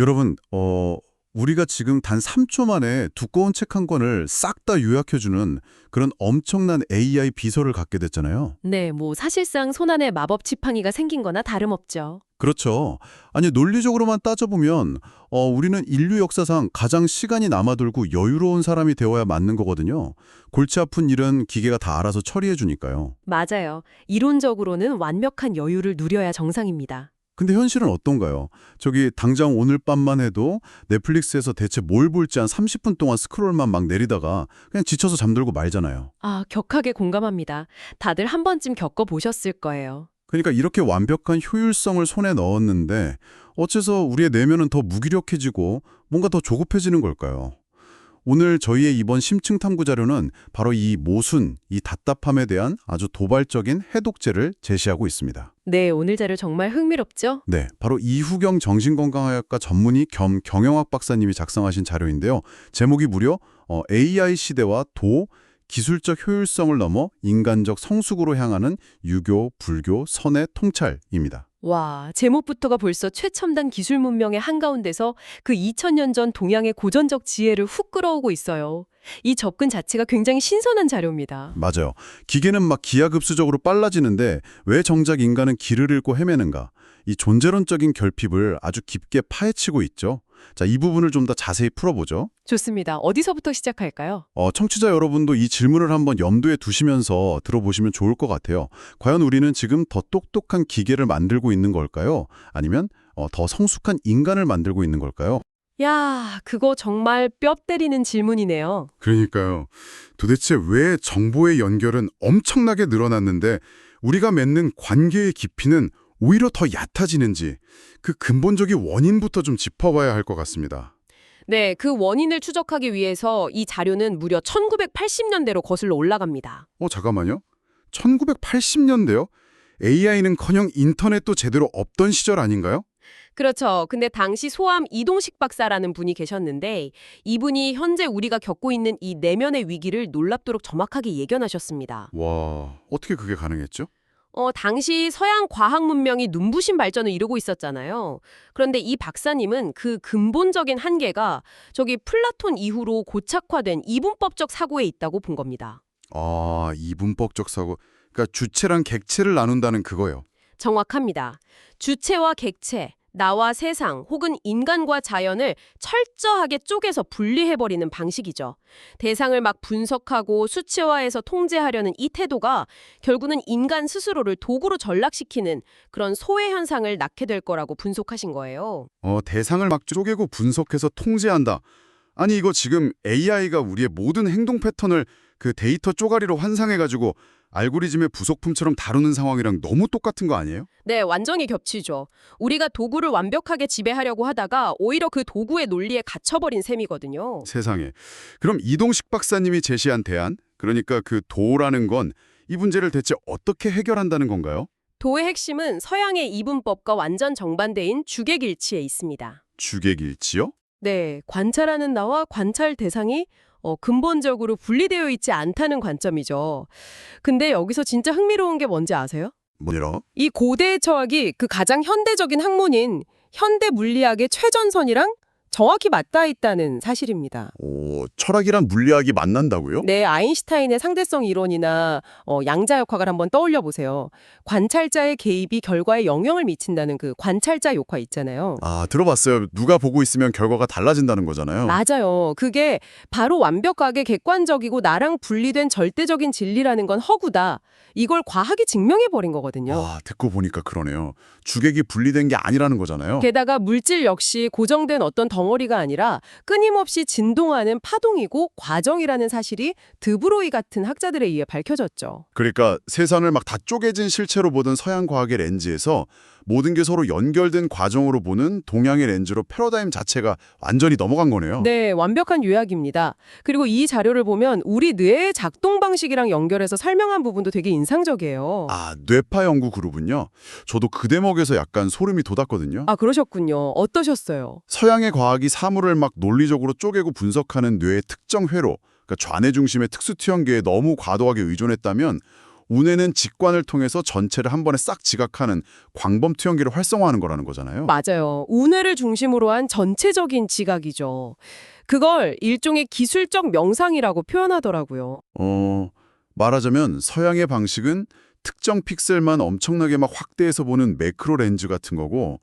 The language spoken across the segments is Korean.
여러분, 우리가 지금 단 3초 만에 두꺼운 책 한 권을 싹 다 요약해주는 그런 엄청난 AI 비서를 갖게 됐잖아요. 네, 사실상 손안에 마법 지팡이가 생긴 거나 다름없죠. 그렇죠. 아니, 논리적으로만 따져보면 우리는 인류 역사상 가장 시간이 남아돌고 여유로운 사람이 되어야 맞는 거거든요. 골치 아픈 일은 기계가 다 알아서 처리해주니까요. 맞아요. 이론적으로는 완벽한 여유를 누려야 정상입니다. 근데 현실은 어떤가요? 저기 당장 오늘 밤만 해도 넷플릭스에서 대체 뭘 볼지 한 30분 동안 스크롤만 막 내리다가 그냥 지쳐서 잠들고 말잖아요. 아, 격하게 공감합니다. 다들 한 번쯤 겪어보셨을 거예요. 그러니까 이렇게 완벽한 효율성을 손에 넣었는데 어째서 우리의 내면은 더 무기력해지고 뭔가 더 조급해지는 걸까요? 오늘 저희의 이번 심층 탐구 자료는 바로 이 모순, 이 답답함에 대한 아주 도발적인 해독제를 제시하고 있습니다. 네, 오늘 자료 정말 흥미롭죠? 네, 바로 이후경 정신건강의학과 전문의 겸 경영학 박사님이 작성하신 자료인데요. 제목이 무려 AI 시대와 기술적 효율성을 넘어 인간적 성숙으로 향하는 유교, 불교, 선의 통찰입니다. 와, 제목부터가 벌써 최첨단 기술 문명의 한가운데서 그 2000년 전 동양의 고전적 지혜를 훅 끌어오고 있어요. 이 접근 자체가 굉장히 신선한 자료입니다. 맞아요. 기계는 막 기하급수적으로 빨라지는데 왜 정작 인간은 길을 잃고 헤매는가? 이 존재론적인 결핍을 아주 깊게 파헤치고 있죠. 자, 이 부분을 좀 더 자세히 풀어보죠. 좋습니다. 어디서부터 시작할까요? 청취자 여러분도 이 질문을 한번 염두에 두시면서 들어보시면 좋을 것 같아요. 과연 우리는 지금 더 똑똑한 기계를 만들고 있는 걸까요? 아니면 더 성숙한 인간을 만들고 있는 걸까요? 야, 그거 정말 뼈 때리는 질문이네요. 그러니까요. 도대체 왜 정보의 연결은 엄청나게 늘어났는데 우리가 맺는 관계의 깊이는 오히려 더 얕아지는지 그 근본적인 원인부터 좀 짚어봐야 할 것 같습니다. 네, 그 원인을 추적하기 위해서 이 자료는 무려 1980년대로 거슬러 올라갑니다. 잠깐만요. 1980년대요? AI는커녕 인터넷도 제대로 없던 시절 아닌가요? 그렇죠. 근데 당시 소암 이동식 박사라는 분이 계셨는데 이분이 현재 우리가 겪고 있는 이 내면의 위기를 놀랍도록 정확하게 예견하셨습니다. 와, 어떻게 그게 가능했죠? 당시 서양 과학 문명이 눈부신 발전을 이루고 있었잖아요. 그런데 이 박사님은 그 근본적인 한계가 저기 플라톤 이후로 고착화된 이분법적 사고에 있다고 본 겁니다. 아, 이분법적 사고. 그러니까 주체랑 객체를 나눈다는 그거요. 정확합니다. 주체와 객체, 나와 세상 혹은 인간과 자연을 철저하게 쪼개서 분리해버리는 방식이죠. 대상을 막 분석하고 수치화해서 통제하려는 이 태도가 결국은 인간 스스로를 도구로 전락시키는 그런 소외 현상을 낳게 될 거라고 분석하신 거예요. 대상을 막 쪼개고 분석해서 통제한다. 아니 이거 지금 AI가 우리의 모든 행동 패턴을 그 데이터 쪼가리로 환상해가지고 알고리즘의 부속품처럼 다루는 상황이랑 너무 똑같은 거 아니에요? 네, 완전히 겹치죠. 우리가 도구를 완벽하게 지배하려고 하다가 오히려 그 도구의 논리에 갇혀버린 셈이거든요. 세상에. 그럼 이동식 박사님이 제시한 대안, 그러니까 그 도라는 건 이 문제를 대체 어떻게 해결한다는 건가요? 도의 핵심은 서양의 이분법과 완전 정반대인 주객일치에 있습니다. 주객일치요? 네, 관찰하는 나와 관찰 대상이 근본적으로 분리되어 있지 않다는 관점이죠. 근데 여기서 진짜 흥미로운 게 뭔지 아세요? 뭐니라? 이 고대의 철학이 그 가장 현대적인 학문인 현대 물리학의 최전선이랑 정확히 맞닿아 있다는 사실입니다. 철학이랑 물리학이 만난다고요? 네, 아인슈타인의 상대성 이론이나 양자역학을 한번 떠올려 보세요. 관찰자의 개입이 결과에 영향을 미친다는 그 관찰자 역화 있잖아요. 아, 들어봤어요. 누가 보고 있으면 결과가 달라진다는 거잖아요. 맞아요. 그게 바로 완벽하게 객관적이고 나랑 분리된 절대적인 진리라는 건 허구다. 이걸 과학이 증명해버린 거거든요. 아, 듣고 보니까 그러네요. 주객이 분리된 게 아니라는 거잖아요. 게다가 물질 역시 고정된 어떤 덩어리가 아니라 끊임없이 진동하는 파동이고 과정이라는 사실이 드브로이 같은 학자들에 의해 밝혀졌죠. 그러니까 세상을 막 다 쪼개진 실체로 보던 서양 과학의 렌즈에서 모든 게 서로 연결된 과정으로 보는 동양의 렌즈로 패러다임 자체가 완전히 넘어간 거네요. 네, 완벽한 요약입니다. 그리고 이 자료를 보면 우리 뇌의 작동 방식이랑 연결해서 설명한 부분도 되게 인상적이에요. 아, 뇌파 연구 그룹은요. 저도 그 대목에서 약간 소름이 돋았거든요. 아, 그러셨군요. 어떠셨어요? 서양의 과학이 사물을 막 논리적으로 쪼개고 분석하는 뇌의 특정 회로, 그러니까 좌뇌 중심의 특수 투영계에 너무 과도하게 의존했다면 운해는 직관을 통해서 전체를 한 번에 싹 지각하는 광범 투영기를 활성화하는 거라는 거잖아요. 맞아요. 운해를 중심으로 한 전체적인 지각이죠. 그걸 일종의 기술적 명상이라고 표현하더라고요. 말하자면 서양의 방식은 특정 픽셀만 엄청나게 막 확대해서 보는 매크로 렌즈 같은 거고,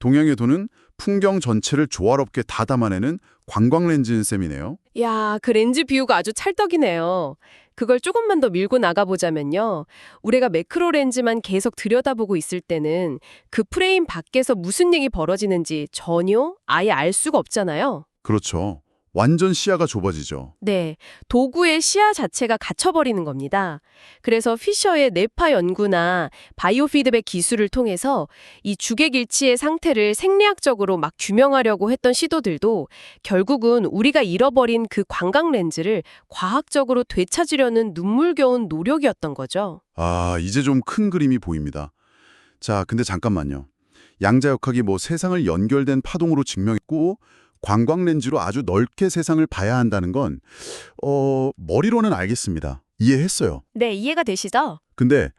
동양의 도는 풍경 전체를 조화롭게 다 담아내는 관광 렌즈인 셈이네요. 야, 그 렌즈 비유가 아주 찰떡이네요. 그걸 조금만 더 밀고 나가보자면요. 우리가 매크로 렌즈만 계속 들여다보고 있을 때는 그 프레임 밖에서 무슨 일이 벌어지는지 전혀 아예 알 수가 없잖아요. 그렇죠. 완전 시야가 좁아지죠. 네, 도구의 시야 자체가 갇혀버리는 겁니다. 그래서 피셔의 뇌파 연구나 바이오 피드백 기술을 통해서 이 주객일치의 상태를 생리학적으로 막 규명하려고 했던 시도들도 결국은 우리가 잃어버린 그 관광 렌즈를 과학적으로 되찾으려는 눈물겨운 노력이었던 거죠. 아, 이제 좀 큰 그림이 보입니다. 자, 근데 잠깐만요. 양자역학이 뭐 세상을 연결된 파동으로 증명했고 관광 렌즈로 아주 넓게 세상을 봐야 한다는 건 머리로는 알겠습니다. 이해했어요. 네, 이해가 되시죠? 근데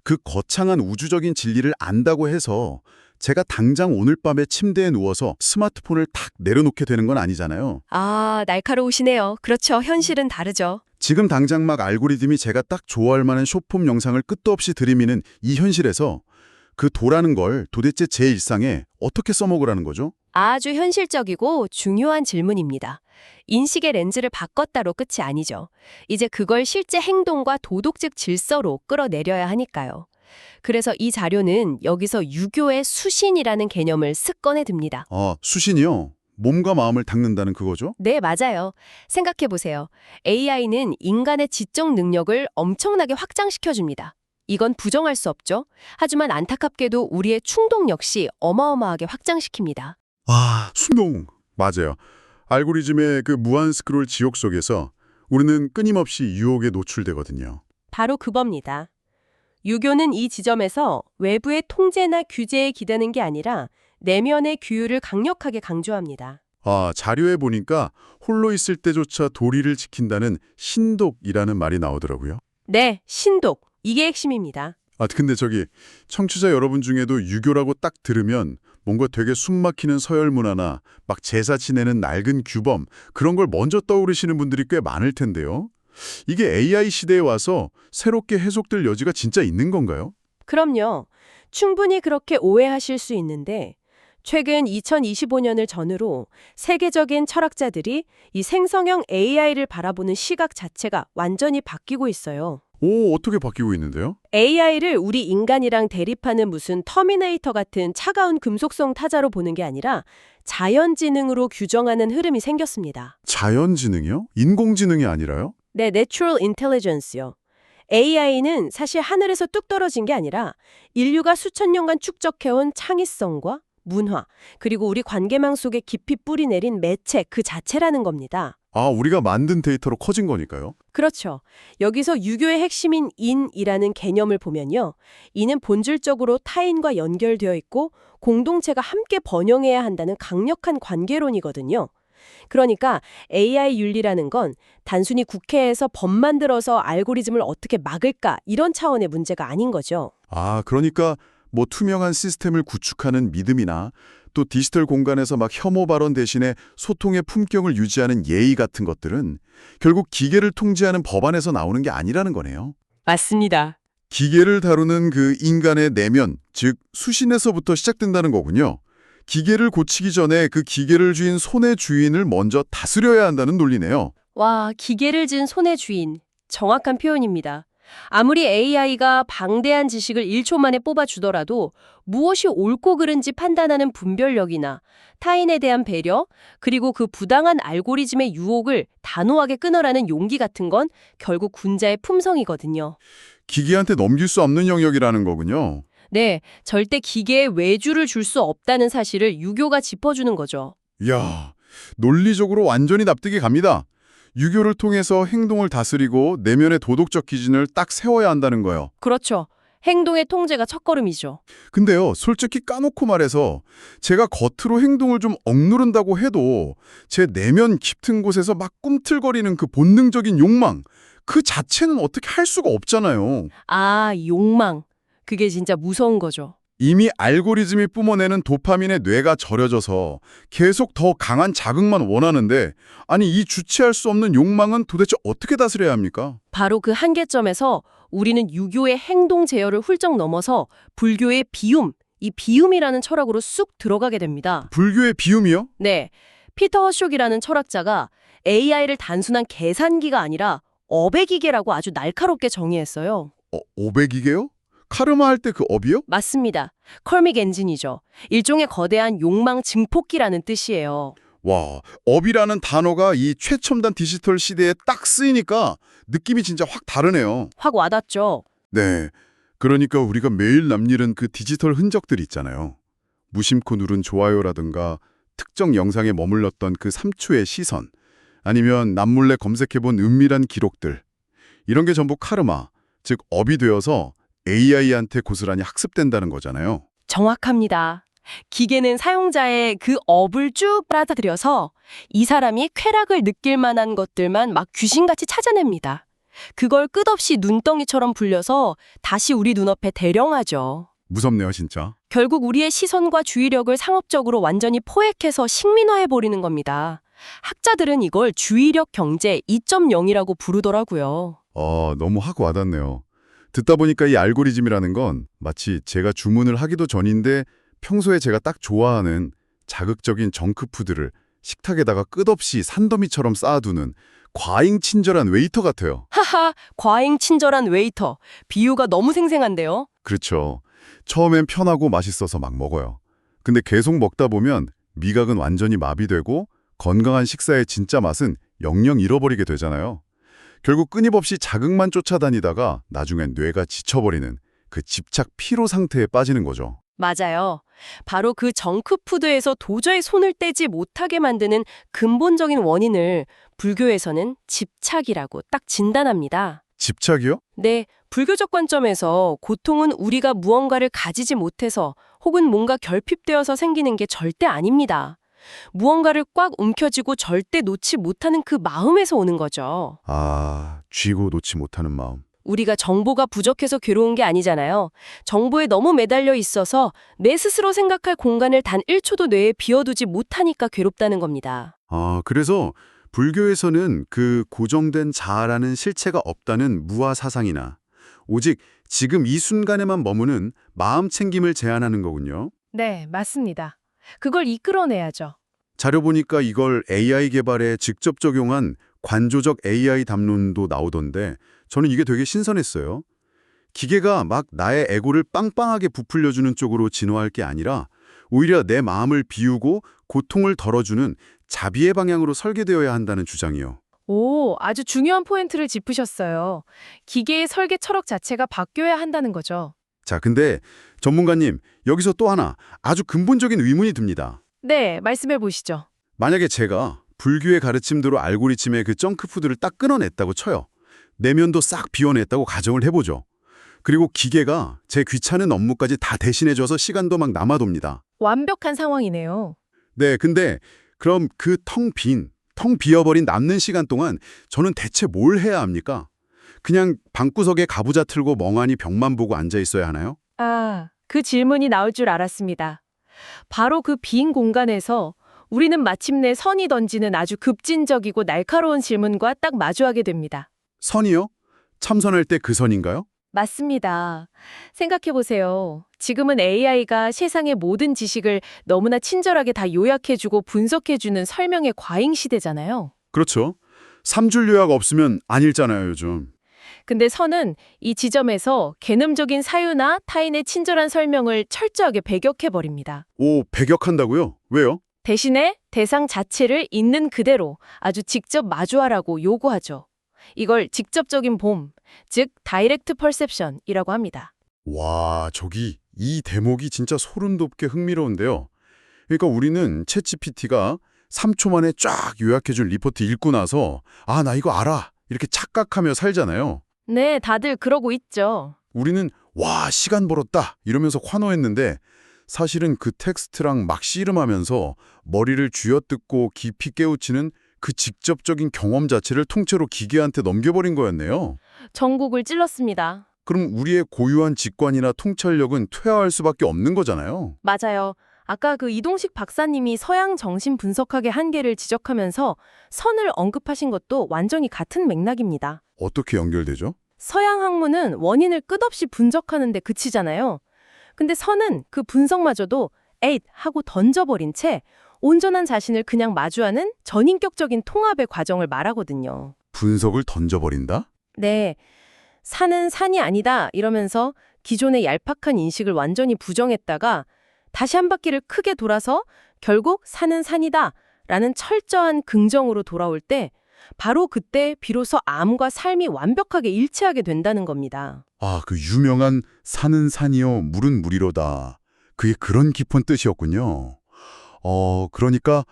그 거창한 우주적인 진리를 안다고 해서 제가 당장 오늘 밤에 침대에 누워서 스마트폰을 탁 내려놓게 되는 건 아니잖아요. 아, 날카로우시네요. 그렇죠. 현실은 다르죠. 지금 당장 막 알고리즘이 제가 딱 좋아할 만한 숏폼 영상을 끝도 없이 들이미는 이 현실에서 그 도라는 걸 도대체 제 일상에 어떻게 써먹으라는 거죠? 아주 현실적이고 중요한 질문입니다. 인식의 렌즈를 바꿨다로 끝이 아니죠. 이제 그걸 실제 행동과 도덕적 질서로 끌어내려야 하니까요. 그래서 이 자료는 여기서 유교의 수신이라는 개념을 쓱 꺼내 듭니다. 수신이요? 몸과 마음을 닦는다는 그거죠? 네, 맞아요. 생각해보세요. AI는 인간의 지적 능력을 엄청나게 확장시켜줍니다. 이건 부정할 수 없죠. 하지만 안타깝게도 우리의 충동 역시 어마어마하게 확장시킵니다. 순동! 맞아요. 알고리즘의 그 무한 스크롤 지옥 속에서 우리는 끊임없이 유혹에 노출되거든요. 바로 그겁니다. 유교는 이 지점에서 외부의 통제나 규제에 기대는 게 아니라 내면의 규율을 강력하게 강조합니다. 자료에 보니까 홀로 있을 때조차 도리를 지킨다는 신독이라는 말이 나오더라고요. 네, 신독. 이게 핵심입니다. 근데 저기 청취자 여러분 중에도 유교라고 딱 들으면 뭔가 되게 숨막히는 서열 문화나 막 제사 지내는 낡은 규범 그런 걸 먼저 떠오르시는 분들이 꽤 많을 텐데요. 이게 AI 시대에 와서 새롭게 해석될 여지가 진짜 있는 건가요? 그럼요. 충분히 그렇게 오해하실 수 있는데 최근 2025년을 전후로 세계적인 철학자들이 이 생성형 AI를 바라보는 시각 자체가 완전히 바뀌고 있어요. 어떻게 바뀌고 있는데요? AI를 우리 인간이랑 대립하는 무슨 터미네이터 같은 차가운 금속성 타자로 보는 게 아니라 자연지능으로 규정하는 흐름이 생겼습니다. 자연지능이요? 인공지능이 아니라요? 네, Natural Intelligence요. AI는 사실 하늘에서 뚝 떨어진 게 아니라 인류가 수천 년간 축적해온 창의성과 문화, 그리고 우리 관계망 속에 깊이 뿌리 내린 매체 그 자체라는 겁니다. 우리가 만든 데이터로 커진 거니까요. 그렇죠. 여기서 유교의 핵심인 인이라는 개념을 보면요. 인은 본질적으로 타인과 연결되어 있고 공동체가 함께 번영해야 한다는 강력한 관계론이거든요. 그러니까 AI 윤리라는 건 단순히 국회에서 법 만들어서 알고리즘을 어떻게 막을까 이런 차원의 문제가 아닌 거죠. 그러니까 뭐 투명한 시스템을 구축하는 믿음이나 또 디지털 공간에서 막 혐오 발언 대신에 소통의 품격을 유지하는 예의 같은 것들은 결국 기계를 통제하는 법안에서 나오는 게 아니라는 거네요. 맞습니다. 기계를 다루는 그 인간의 내면, 즉 수신에서부터 시작된다는 거군요. 기계를 고치기 전에 그 기계를 쥔 손의 주인을 먼저 다스려야 한다는 논리네요. 와, 기계를 진 손의 주인. 정확한 표현입니다. 아무리 AI가 방대한 지식을 1초 만에 뽑아주더라도 무엇이 옳고 그른지 판단하는 분별력이나 타인에 대한 배려, 그리고 그 부당한 알고리즘의 유혹을 단호하게 끊어라는 용기 같은 건 결국 군자의 품성이거든요. 기계한테 넘길 수 없는 영역이라는 거군요. 네, 절대 기계에 외주를 줄 수 없다는 사실을 유교가 짚어주는 거죠. 이야, 논리적으로 완전히 납득이 갑니다. 유교를 통해서 행동을 다스리고 내면의 도덕적 기준을 딱 세워야 한다는 거요. 그렇죠. 행동의 통제가 첫걸음이죠. 근데요, 솔직히 까놓고 말해서 제가 겉으로 행동을 좀 억누른다고 해도 제 내면 깊은 곳에서 막 꿈틀거리는 그 본능적인 욕망, 그 자체는 어떻게 할 수가 없잖아요. 아, 욕망. 그게 진짜 무서운 거죠. 이미 알고리즘이 뿜어내는 도파민에 뇌가 절여져서 계속 더 강한 자극만 원하는데, 아니 이 주체할 수 없는 욕망은 도대체 어떻게 다스려야 합니까? 바로 그 한계점에서 우리는 유교의 행동 제어를 훌쩍 넘어서 불교의 비움, 이 비움이라는 철학으로 쑥 들어가게 됩니다. 불교의 비움이요? 네, 피터 허쇼기라는 철학자가 AI를 단순한 계산기가 아니라 업의 기계라고 아주 날카롭게 정의했어요. 500이게요? 카르마 할 때 그 업이요? 맞습니다. 컬믹 엔진이죠. 일종의 거대한 욕망 증폭기라는 뜻이에요. 와, 업이라는 단어가 이 최첨단 디지털 시대에 딱 쓰이니까 느낌이 진짜 확 다르네요. 확 와닿죠? 네, 그러니까 우리가 매일 남기는 그 디지털 흔적들 있잖아요. 무심코 누른 좋아요라든가 특정 영상에 머물렀던 그 3초의 시선, 아니면 남몰래 검색해본 은밀한 기록들. 이런 게 전부 카르마, 즉 업이 되어서 AI한테 고스란히 학습된다는 거잖아요. 정확합니다. 기계는 사용자의 그 업을 쭉 빨아들여서 이 사람이 쾌락을 느낄 만한 것들만 막 귀신같이 찾아냅니다. 그걸 끝없이 눈덩이처럼 불려서 다시 우리 눈앞에 대령하죠. 무섭네요, 진짜. 결국 우리의 시선과 주의력을 상업적으로 완전히 포획해서 식민화해버리는 겁니다. 학자들은 이걸 주의력 경제 2.0이라고 부르더라고요. 너무 확 와닿네요. 듣다 보니까 이 알고리즘이라는 건 마치 제가 주문을 하기도 전인데 평소에 제가 딱 좋아하는 자극적인 정크푸드를 식탁에다가 끝없이 산더미처럼 쌓아두는 과잉 친절한 웨이터 같아요. 하하, 과잉 친절한 웨이터. 비유가 너무 생생한데요? 그렇죠. 처음엔 편하고 맛있어서 막 먹어요. 근데 계속 먹다 보면 미각은 완전히 마비되고 건강한 식사의 진짜 맛은 영영 잃어버리게 되잖아요. 결국 끊임없이 자극만 쫓아다니다가 나중엔 뇌가 지쳐버리는 그 집착 피로 상태에 빠지는 거죠. 맞아요. 바로 그 정크푸드에서 도저히 손을 떼지 못하게 만드는 근본적인 원인을 불교에서는 집착이라고 딱 진단합니다. 집착이요? 네, 불교적 관점에서 고통은 우리가 무언가를 가지지 못해서 혹은 뭔가 결핍되어서 생기는 게 절대 아닙니다. 무언가를 꽉 움켜쥐고 절대 놓지 못하는 그 마음에서 오는 거죠. 쥐고 놓지 못하는 마음. 우리가 정보가 부족해서 괴로운 게 아니잖아요. 정보에 너무 매달려 있어서 내 스스로 생각할 공간을 단 1초도 뇌에 비워두지 못하니까 괴롭다는 겁니다. 그래서 불교에서는 그 고정된 자아라는 실체가 없다는 무아 사상이나 오직 지금 이 순간에만 머무는 마음 챙김을 제안하는 거군요. 네, 맞습니다. 그걸 이끌어내야죠. 자료 보니까 이걸 AI 개발에 직접 적용한 관조적 AI 담론도 나오던데 저는 이게 되게 신선했어요. 기계가 막 나의 에고를 빵빵하게 부풀려주는 쪽으로 진화할 게 아니라 오히려 내 마음을 비우고 고통을 덜어주는 자비의 방향으로 설계되어야 한다는 주장이요. 오, 아주 중요한 포인트를 짚으셨어요. 기계의 설계 철학 자체가 바뀌어야 한다는 거죠. 자, 근데 전문가님, 여기서 또 하나 아주 근본적인 의문이 듭니다. 네, 말씀해 보시죠. 만약에 제가 불교의 가르침대로 알고리즘의 그 정크푸드를 딱 끊어냈다고 쳐요. 내면도 싹 비워냈다고 가정을 해보죠. 그리고 기계가 제 귀찮은 업무까지 다 대신해줘서 시간도 막 남아돕니다. 완벽한 상황이네요. 네, 근데 그럼 그 텅 비어버린 남는 시간 동안 저는 대체 뭘 해야 합니까? 그냥 방구석에 가부좌 틀고 멍하니 벽만 보고 앉아 있어야 하나요? 그 질문이 나올 줄 알았습니다. 바로 그 빈 공간에서 우리는 마침내 선이 던지는 아주 급진적이고 날카로운 질문과 딱 마주하게 됩니다. 선이요? 참선할 때 그 선인가요? 맞습니다. 생각해 보세요. 지금은 AI가 세상의 모든 지식을 너무나 친절하게 다 요약해주고 분석해주는 설명의 과잉 시대잖아요. 그렇죠. 3줄 요약 없으면 안 읽잖아요, 요즘. 근데 선은 이 지점에서 개념적인 사유나 타인의 친절한 설명을 철저하게 배격해버립니다. 배격한다고요? 왜요? 대신에 대상 자체를 있는 그대로 아주 직접 마주하라고 요구하죠. 이걸 직접적인 봄, 즉 다이렉트 퍼셉션이라고 합니다. 와, 이 대목이 진짜 소름 돋게 흥미로운데요. 그러니까 우리는 챗GPT가 3초 만에 쫙 요약해준 리포트 읽고 나서 나 이거 알아! 이렇게 착각하며 살잖아요. 네, 다들 그러고 있죠. 우리는 와, 시간 벌었다 이러면서 환호했는데 사실은 그 텍스트랑 막 씨름하면서 머리를 쥐어뜯고 깊이 깨우치는 그 직접적인 경험 자체를 통째로 기계한테 넘겨버린 거였네요. 전곡을 찔렀습니다. 그럼 우리의 고유한 직관이나 통찰력은 퇴화할 수밖에 없는 거잖아요. 맞아요. 아까 그 이동식 박사님이 서양 정신 분석학의 한계를 지적하면서 선을 언급하신 것도 완전히 같은 맥락입니다. 어떻게 연결되죠? 서양 학문은 원인을 끝없이 분석하는 데 그치잖아요. 근데 선은 그 분석마저도 에잇 하고 던져버린 채 온전한 자신을 그냥 마주하는 전인격적인 통합의 과정을 말하거든요. 분석을 던져버린다? 네, 산은 산이 아니다 이러면서 기존의 얄팍한 인식을 완전히 부정했다가 다시 한 바퀴를 크게 돌아서 결국 산은 산이다 라는 철저한 긍정으로 돌아올 때 바로 그때 비로소 암과 삶이 완벽하게 일치하게 된다는 겁니다. 아, 그 유명한 산은 산이요, 물은 물이로다. 그게 그런 깊은 뜻이었군요. 그러니까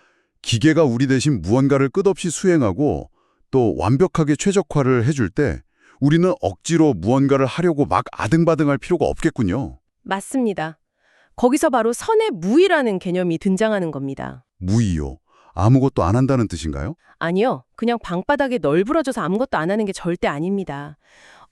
기계가 우리 대신 무언가를 끝없이 수행하고 또 완벽하게 최적화를 해줄 때 우리는 억지로 무언가를 하려고 막 아등바등할 필요가 없겠군요. 맞습니다. 거기서 바로 선의 무의라는 개념이 등장하는 겁니다. 무의요. 아무것도 안 한다는 뜻인가요? 아니요. 그냥 방바닥에 널브러져서 아무것도 안 하는 게 절대 아닙니다.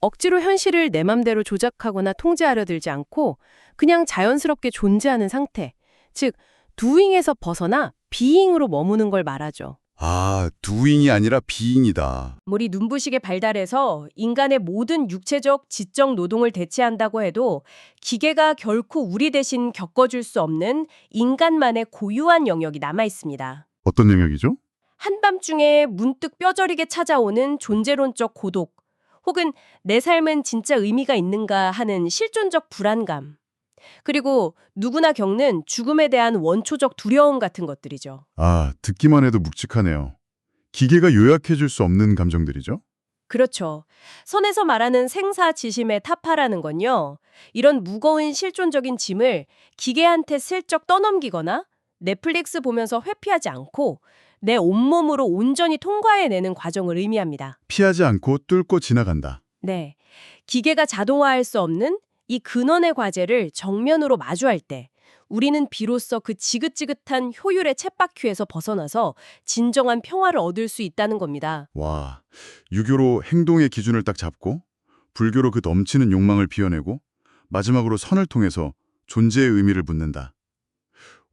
억지로 현실을 내 맘대로 조작하거나 통제하려 들지 않고 그냥 자연스럽게 존재하는 상태. 즉, doing에서 벗어나 being으로 머무는 걸 말하죠. 아, doing이 아니라 being이다. 아무리 눈부시게 발달해서 인간의 모든 육체적, 지적 노동을 대체한다고 해도 기계가 결코 우리 대신 겪어줄 수 없는 인간만의 고유한 영역이 남아 있습니다. 어떤 영역이죠? 한밤중에 문득 뼈저리게 찾아오는 존재론적 고독, 혹은 내 삶은 진짜 의미가 있는가 하는 실존적 불안감, 그리고 누구나 겪는 죽음에 대한 원초적 두려움 같은 것들이죠. 아, 듣기만 해도 묵직하네요. 기계가 요약해줄 수 없는 감정들이죠? 그렇죠. 선에서 말하는 생사지심의 타파라는 건요, 이런 무거운 실존적인 짐을 기계한테 슬쩍 떠넘기거나 넷플릭스 보면서 회피하지 않고 내 온몸으로 온전히 통과해내는 과정을 의미합니다. 피하지 않고 뚫고 지나간다. 네. 기계가 자동화할 수 없는 이 근원의 과제를 정면으로 마주할 때 우리는 비로소 그 지긋지긋한 효율의 쳇바퀴에서 벗어나서 진정한 평화를 얻을 수 있다는 겁니다. 와, 유교로 행동의 기준을 딱 잡고 불교로 그 넘치는 욕망을 비워내고 마지막으로 선을 통해서 존재의 의미를 묻는다.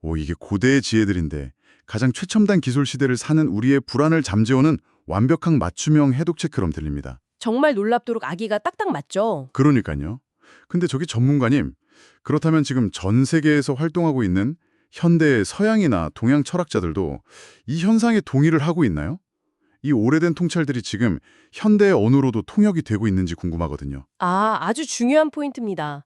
오, 이게 고대의 지혜들인데 가장 최첨단 기술 시대를 사는 우리의 불안을 잠재우는 완벽한 맞춤형 해독책처럼 들립니다. 정말 놀랍도록 아기가 딱딱 맞죠? 그러니까요. 근데 저기 전문가님, 그렇다면 지금 전 세계에서 활동하고 있는 현대의 서양이나 동양 철학자들도 이 현상에 동의를 하고 있나요? 이 오래된 통찰들이 지금 현대의 언어로도 통역이 되고 있는지 궁금하거든요. 아주 중요한 포인트입니다.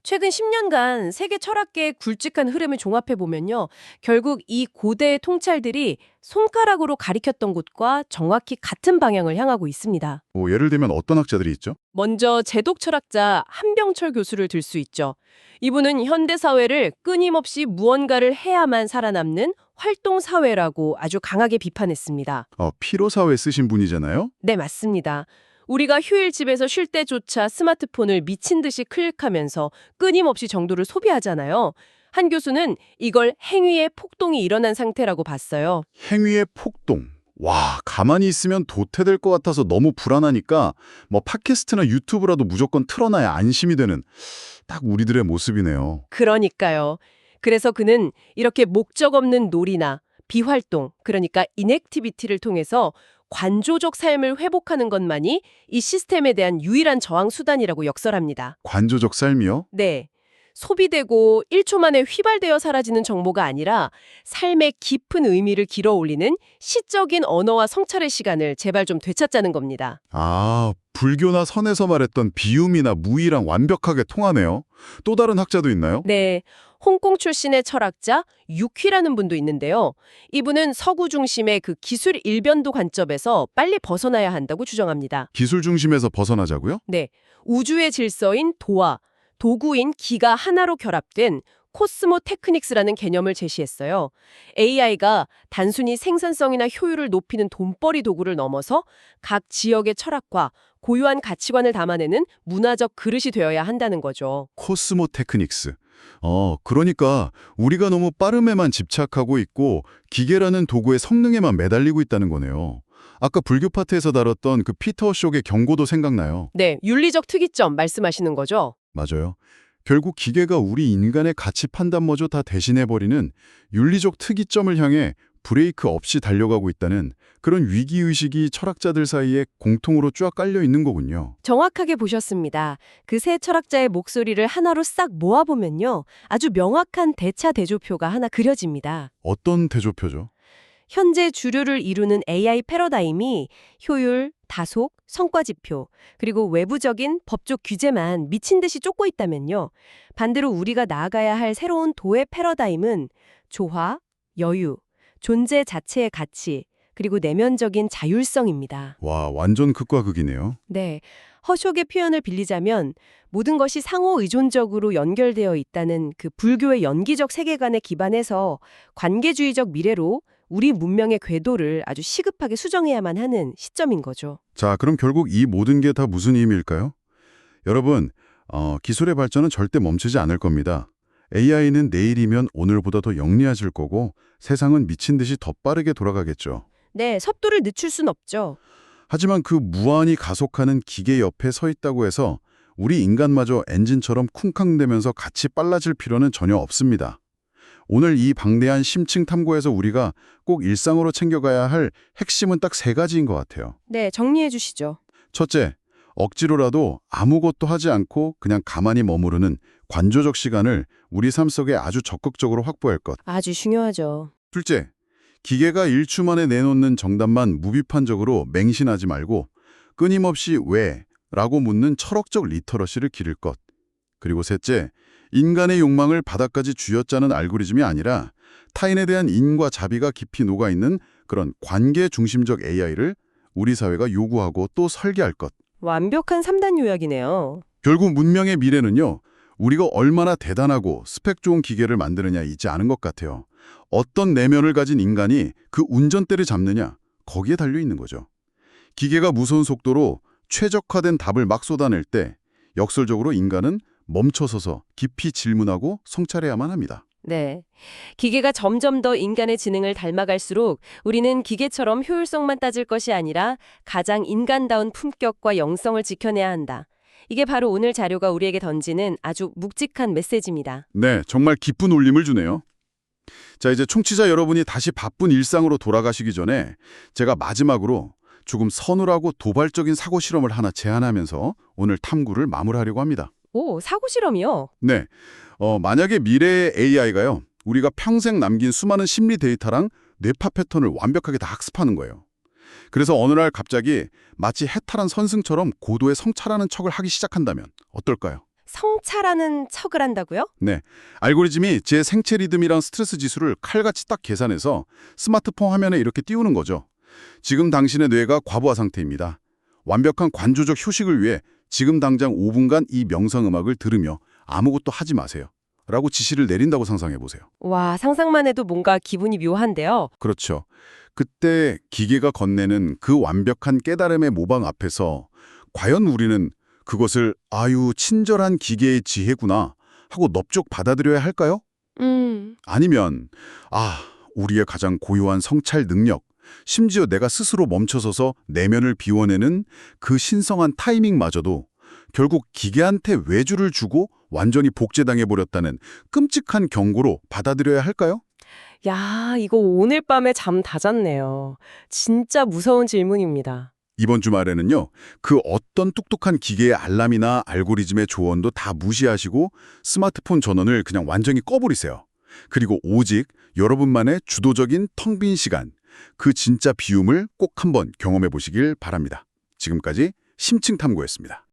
최근 10년간 세계 철학계의 굵직한 흐름을 종합해보면요, 결국 이 고대의 통찰들이 손가락으로 가리켰던 곳과 정확히 같은 방향을 향하고 있습니다. 예를 들면 어떤 학자들이 있죠? 먼저 제독 철학자 한병철 교수를 들 수 있죠. 이분은 현대 사회를 끊임없이 무언가를 해야만 살아남는 활동 사회라고 아주 강하게 비판했습니다. 피로사회 쓰신 분이잖아요? 네, 맞습니다. 우리가 휴일집에서 쉴 때조차 스마트폰을 미친 듯이 클릭하면서 끊임없이 정도를 소비하잖아요. 한 교수는 이걸 행위의 폭동이 일어난 상태라고 봤어요. 행위의 폭동. 와, 가만히 있으면 도태될 것 같아서 너무 불안하니까 팟캐스트나 유튜브라도 무조건 틀어놔야 안심이 되는 딱 우리들의 모습이네요. 그러니까요. 그래서 그는 이렇게 목적 없는 놀이나 비활동, 그러니까 인액티비티를 통해서 관조적 삶을 회복하는 것만이 이 시스템에 대한 유일한 저항 수단이라고 역설합니다. 관조적 삶이요? 네. 소비되고 1초 만에 휘발되어 사라지는 정보가 아니라 삶의 깊은 의미를 길어올리는 시적인 언어와 성찰의 시간을 제발 좀 되찾자는 겁니다. 아, 불교나 선에서 말했던 비움이나 무의랑 완벽하게 통하네요. 또 다른 학자도 있나요? 네. 홍콩 출신의 철학자 유퀴라는 분도 있는데요. 이분은 서구 중심의 그 기술 일변도 관점에서 빨리 벗어나야 한다고 주장합니다. 기술 중심에서 벗어나자고요? 네. 우주의 질서인 도와 도구인 기가 하나로 결합된 코스모 테크닉스라는 개념을 제시했어요. AI가 단순히 생산성이나 효율을 높이는 돈벌이 도구를 넘어서 각 지역의 철학과 고유한 가치관을 담아내는 문화적 그릇이 되어야 한다는 거죠. 코스모 테크닉스. 그러니까 우리가 너무 빠름에만 집착하고 있고 기계라는 도구의 성능에만 매달리고 있다는 거네요. 아까 불교 파트에서 다뤘던 그 피터 숍의 경고도 생각나요. 네, 윤리적 특이점 말씀하시는 거죠? 맞아요. 결국 기계가 우리 인간의 가치 판단마저 다 대신해버리는 윤리적 특이점을 향해 브레이크 없이 달려가고 있다는 그런 위기의식이 철학자들 사이에 공통으로 쫙 깔려 있는 거군요. 정확하게 보셨습니다. 그 세 철학자의 목소리를 하나로 싹 모아보면요. 아주 명확한 대차대조표가 하나 그려집니다. 어떤 대조표죠? 현재 주류를 이루는 AI 패러다임이 효율, 다속, 성과지표, 그리고 외부적인 법적 규제만 미친 듯이 쫓고 있다면요. 반대로 우리가 나아가야 할 새로운 도의 패러다임은 조화, 여유, 존재 자체의 가치, 그리고 내면적인 자율성입니다. 와, 완전 극과 극이네요. 네, 허쇼의 표현을 빌리자면 모든 것이 상호 의존적으로 연결되어 있다는 그 불교의 연기적 세계관에 기반해서 관계주의적 미래로 우리 문명의 궤도를 아주 시급하게 수정해야만 하는 시점인 거죠. 자, 그럼 결국 이 모든 게 다 무슨 의미일까요? 여러분, 기술의 발전은 절대 멈추지 않을 겁니다. AI는 내일이면 오늘보다 더 영리해질 거고 세상은 미친 듯이 더 빠르게 돌아가겠죠. 네, 속도를 늦출 순 없죠. 하지만 그 무한히 가속하는 기계 옆에 서 있다고 해서 우리 인간마저 엔진처럼 쿵쾅대면서 같이 빨라질 필요는 전혀 없습니다. 오늘 이 방대한 심층 탐구에서 우리가 꼭 일상으로 챙겨가야 할 핵심은 딱 세 가지인 것 같아요. 네, 정리해 주시죠. 첫째, 억지로라도 아무것도 하지 않고 그냥 가만히 머무르는 관조적 시간을 우리 삶 속에 아주 적극적으로 확보할 것. 아주 중요하죠. 둘째, 기계가 일주 만에 내놓는 정답만 무비판적으로 맹신하지 말고 끊임없이 왜? 라고 묻는 철학적 리터러시를 기를 것. 그리고 셋째, 인간의 욕망을 바닥까지 쥐어짜는 알고리즘이 아니라 타인에 대한 인과 자비가 깊이 녹아있는 그런 관계 중심적 AI를 우리 사회가 요구하고 또 설계할 것. 완벽한 3단 요약이네요. 결국 문명의 미래는요, 우리가 얼마나 대단하고 스펙 좋은 기계를 만드느냐에 있지 않은 것 같아요. 어떤 내면을 가진 인간이 그 운전대를 잡느냐, 거기에 달려 있는 거죠. 기계가 무서운 속도로 최적화된 답을 막 쏟아낼 때 역설적으로 인간은 멈춰서서 깊이 질문하고 성찰해야만 합니다. 네. 기계가 점점 더 인간의 지능을 닮아갈수록 우리는 기계처럼 효율성만 따질 것이 아니라 가장 인간다운 품격과 영성을 지켜내야 한다. 이게 바로 오늘 자료가 우리에게 던지는 아주 묵직한 메시지입니다. 네, 정말 기쁜 울림을 주네요. 자, 이제 청취자 여러분이 다시 바쁜 일상으로 돌아가시기 전에 제가 마지막으로 조금 서늘하고 도발적인 사고 실험을 하나 제안하면서 오늘 탐구를 마무리하려고 합니다. 오, 사고 실험이요? 네, 만약에 미래의 AI가요, 우리가 평생 남긴 수많은 심리 데이터랑 뇌파 패턴을 완벽하게 다 학습하는 거예요. 그래서 어느 날 갑자기 마치 해탈한 선승처럼 고도의 성찰하는 척을 하기 시작한다면 어떨까요? 성찰하는 척을 한다고요? 네, 알고리즘이 제 생체 리듬이랑 스트레스 지수를 칼같이 딱 계산해서 스마트폰 화면에 이렇게 띄우는 거죠. 지금 당신의 뇌가 과부하 상태입니다. 완벽한 관조적 휴식을 위해 지금 당장 5분간 이 명상음악을 들으며 아무것도 하지 마세요. 라고 지시를 내린다고 상상해 보세요. 와, 상상만 해도 뭔가 기분이 묘한데요. 그렇죠. 그때 기계가 건네는 그 완벽한 깨달음의 모방 앞에서 과연 우리는 그것을 아유 친절한 기계의 지혜구나 하고 넙죽 받아들여야 할까요? 아니면 우리의 가장 고유한 성찰 능력, 심지어 내가 스스로 멈춰서서 내면을 비워내는 그 신성한 타이밍마저도 결국 기계한테 외주를 주고 완전히 복제당해버렸다는 끔찍한 경고로 받아들여야 할까요? 야, 이거 오늘 밤에 잠 다 잤네요. 진짜 무서운 질문입니다. 이번 주말에는요, 그 어떤 똑똑한 기계의 알람이나 알고리즘의 조언도 다 무시하시고 스마트폰 전원을 그냥 완전히 꺼버리세요. 그리고 오직 여러분만의 주도적인 텅 빈 시간, 그 진짜 비움을 꼭 한번 경험해 보시길 바랍니다. 지금까지 심층탐구였습니다.